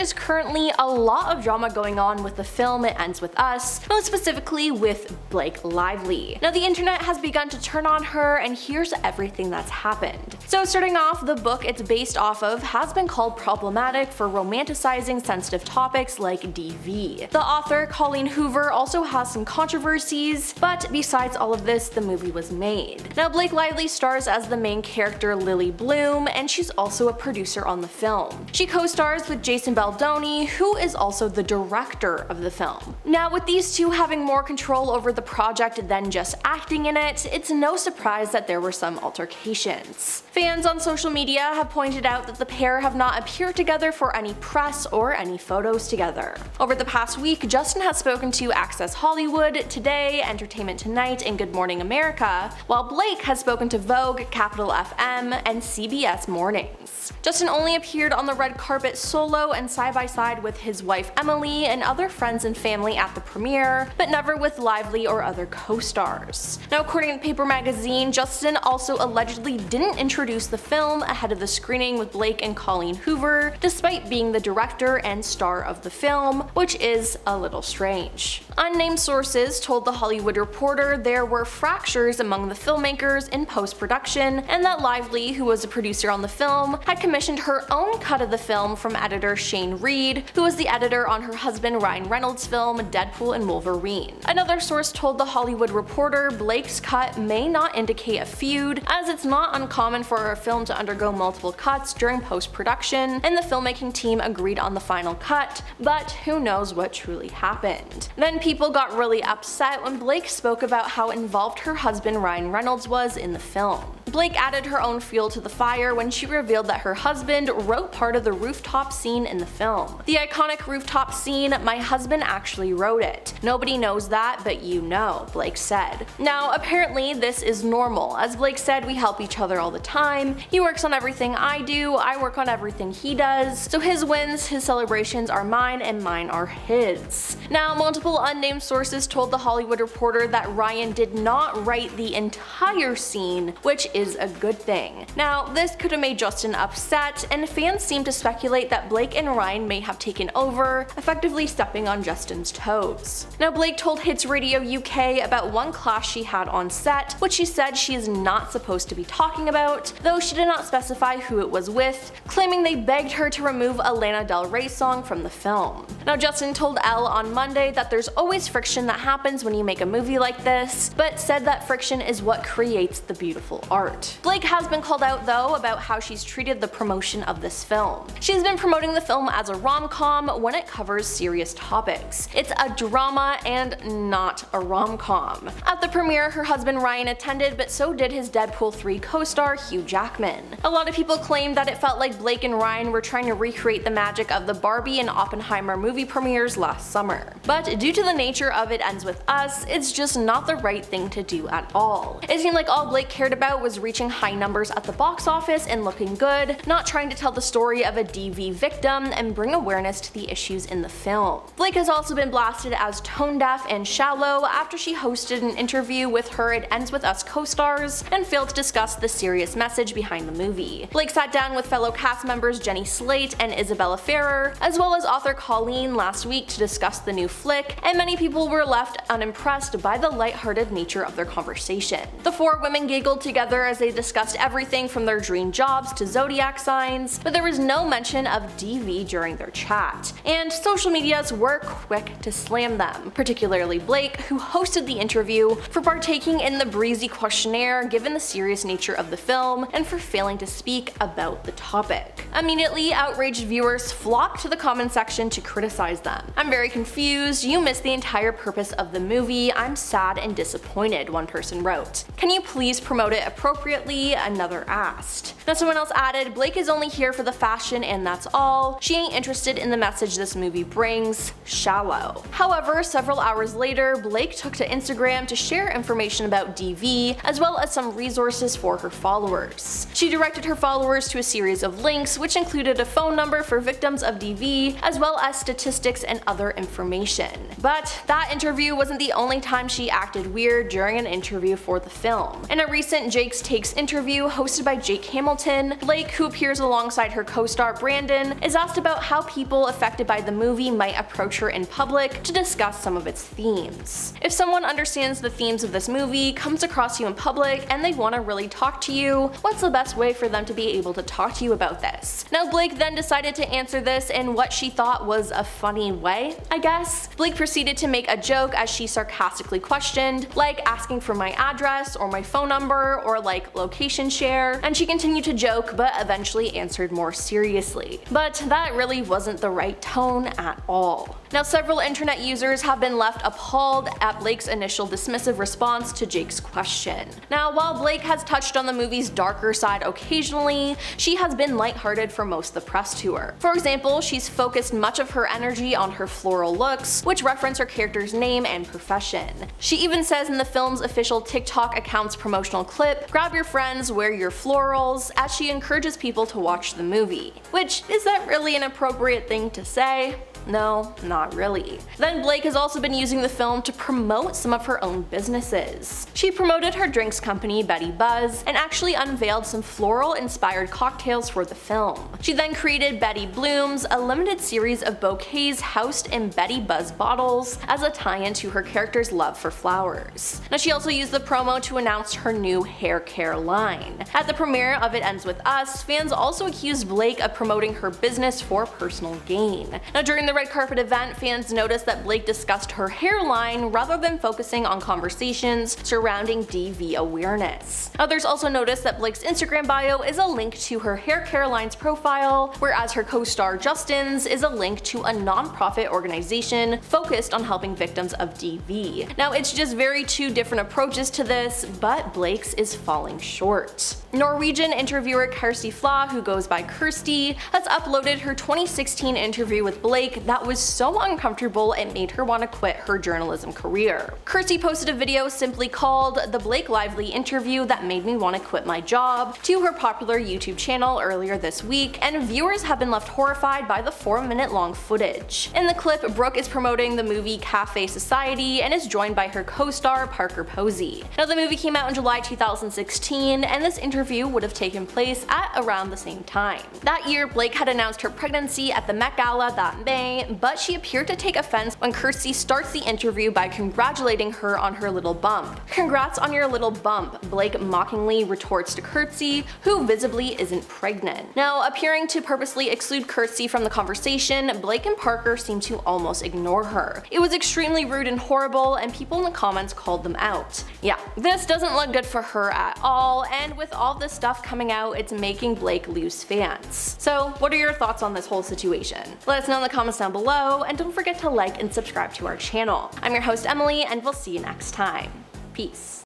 is currently a lot of drama going on with the film It Ends With Us, most specifically with Blake Lively. Now the internet has begun to turn on her, and here's everything that's happened. So starting off, the book it's based off of has been called problematic for romanticizing sensitive topics like DV. The author, Colleen Hoover, also has some controversies, but besides all of this, the movie was made. Now Blake Lively stars as the main character Lily Bloom, and she's also a producer on the film. She co-stars with Justin Baldoni, who is also the director of the film. Now with these two having more control over the project than just acting in it, it's no surprise that there were some altercations. Fans on social media have pointed out that the pair have not appeared together for any press or any photos together. Over the past week, Justin has spoken to Access Hollywood, Today, Entertainment Tonight, and Good Morning America, while Blake has spoken to Vogue, Capital FM, and CBS Mornings. Justin only appeared on the red carpet solo and side by side with his wife Emily and other friends and family at the premiere, but never with Lively or other co-stars. Now according to Paper Magazine, Justin also allegedly didn't introduce the film ahead of the screening with Blake and Colleen Hoover, despite being the director and star of the film, which is a little strange. Unnamed sources told The Hollywood Reporter there were fractures among the filmmakers in post-production, and that Lively, who was a producer on the film, had commissioned her own cut of the film from editor Shane Reed, who was the editor on her husband Ryan Reynolds' film Deadpool and Wolverine. Another source told The Hollywood Reporter Blake's cut may not indicate a feud, as it's not uncommon for a film to undergo multiple cuts during post-production, and the filmmaking team agreed on the final cut, but who knows what truly happened. Then people got really upset when Blake spoke about how involved her husband Ryan Reynolds was in the film. Blake added her own fuel to the fire when she revealed that her husband wrote part of the rooftop scene in the film. The iconic rooftop scene, my husband actually wrote it. Nobody knows that, but you know, Blake said. Now apparently this is normal. As Blake said, we help each other all the time. He works on everything I do, I work on everything he does. So his wins, his celebrations are mine and mine are his. Now multiple unnamed sources told The Hollywood Reporter that Ryan did not write the entire scene, which is a good thing. Now this could have made Justin upset, and fans seem to speculate that Blake and Ryan may have taken over, effectively stepping on Justin's toes. Now Blake told Hits Radio UK about one clash she had on set, which she said she is not supposed to be talking about, though she did not specify who it was with, claiming they begged her to remove a Lana Del Rey song from the film. Now Justin told Elle on Monday that there's always friction that happens when you make a movie like this, but said that friction is what creates the beautiful art. Blake has been called out though about how she's treated the promotion of this film. She's been promoting the film as a rom-com when it covers serious topics. It's a drama and not a rom-com. At the premiere, her husband Ryan attended, but so did his Deadpool 3 co-star Hugh Jackman. A lot of people claimed that it felt like Blake and Ryan were trying to recreate the magic of the Barbie and Oppenheimer movie premieres last summer. But due to the nature of It Ends With Us, it's just not the right thing to do at all. It seemed like all Blake cared about was reaching high numbers at the box office and looking good, not trying to tell the story of a DV victim and bring awareness to the issues in the film. Blake has also been blasted as tone deaf and shallow after she hosted an interview with her It Ends With Us co-stars and failed to discuss the serious message behind the movie. Blake sat down with fellow cast members Jenny Slate and Isabella Ferrer, as well as author Colleen last week to discuss the new flick, and many people were left unimpressed by the lighthearted nature of their conversation. The four women giggled together as they discussed everything from their dream jobs to zodiac signs, but there was no mention of DV during their chat, and social medias were quick to slam them, particularly Blake, who hosted the interview, for partaking in the breezy questionnaire given the serious nature of the film and for failing to speak about the topic. Immediately, outraged viewers flocked to the comment section to criticize them. "I'm very confused, you missed the entire purpose of the movie, I'm sad and disappointed," one person wrote. "Can you please promote it appropriately?" another asked. Now someone else added, "Blake is only here for the fashion and that's all. She ain't interested in the message this movie brings. Shallow." However, several hours later, Blake took to Instagram to share information about DV, as well as some resources for her followers. She directed her followers to a series of links, which included a phone number for victims of DV, as well as statistics and other information. But that interview wasn't the only time she acted weird during an interview for the film. In a recent Jake's Takes interview hosted by Jake Hamilton, Blake, who appears alongside her co-star Brandon, is asked about how people affected by the movie might approach her in public to discuss some of its themes. If someone understands the themes of this movie, comes across you in public, and they want to really talk to you, what's the best way for them to be able to talk to you about this? Now, Blake then decided to answer this in what she thought was a funny way, I guess. Blake proceeded to make a joke as she sarcastically questioned, like asking for my address or my phone number or like location share, and she continued to joke but eventually answered more seriously. But that really wasn't the right tone at all. Now, several internet users have been left appalled at Blake's initial dismissive response to Jake's question. Now, while Blake has touched on the movie's darker side occasionally, she has been lighthearted for most of the press tour. For example, she's focused much of her energy on her floral looks, which reference her character's name and profession. She even says in the film's official TikTok account's promotional clip, "Grab your friends, wear your florals," as she encourages people to watch the movie. Which, is that really an appropriate thing to say? No, not really. Then Blake has also been using the film to promote some of her own businesses. She promoted her drinks company, Betty Buzz, and actually unveiled some floral-inspired cocktails for the film. She then created Betty Blooms, a limited series of bouquets housed in Betty Buzz bottles, as a tie-in to her character's love for flowers. Now, she also used the promo to announce her new hair care line. At the premiere of It Ends With Us, fans also accused Blake of promoting her business for personal gain. Now, during the red carpet event, fans noticed that Blake discussed her hairline rather than focusing on conversations surrounding DV awareness. Others also noticed that Blake's Instagram bio is a link to her hair care line's profile, whereas her co-star Justin's is a link to a non-profit organization focused on helping victims of DV. Now, it's just very two different approaches to this, but Blake's is falling short. Norwegian interviewer Kirsty Flaw, who goes by Kirsty, has uploaded her 2016 interview with Blake that was so uncomfortable it made her want to quit her journalism career. Kirsty posted a video simply called "The Blake Lively Interview That Made Me Want to Quit My Job" to her popular YouTube channel earlier this week, and viewers have been left horrified by the 4-minute long footage. In the clip, Brooke is promoting the movie Cafe Society and is joined by her co-star Parker Posey. Now, the movie came out in July 2016, and this interview would have taken place at around the same time. That year, Blake had announced her pregnancy at the Met Gala that May, but she appeared to take offense when Kirsty starts the interview by congratulating her on her little bump. "Congrats on your little bump," Blake mockingly retorts to Kirsty, who visibly isn't pregnant. Now, appearing to purposely exclude Kirsty from the conversation, Blake and Parker seem to almost ignore her. It was extremely rude and horrible, and people in the comments called them out. Yeah, this doesn't look good for her at all, and with all this stuff coming out, it's making Blake lose fans. So, what are your thoughts on this whole situation? Let us know in the comments down below, and don't forget to like and subscribe to our channel. I'm your host Emily, and we'll see you next time. Peace.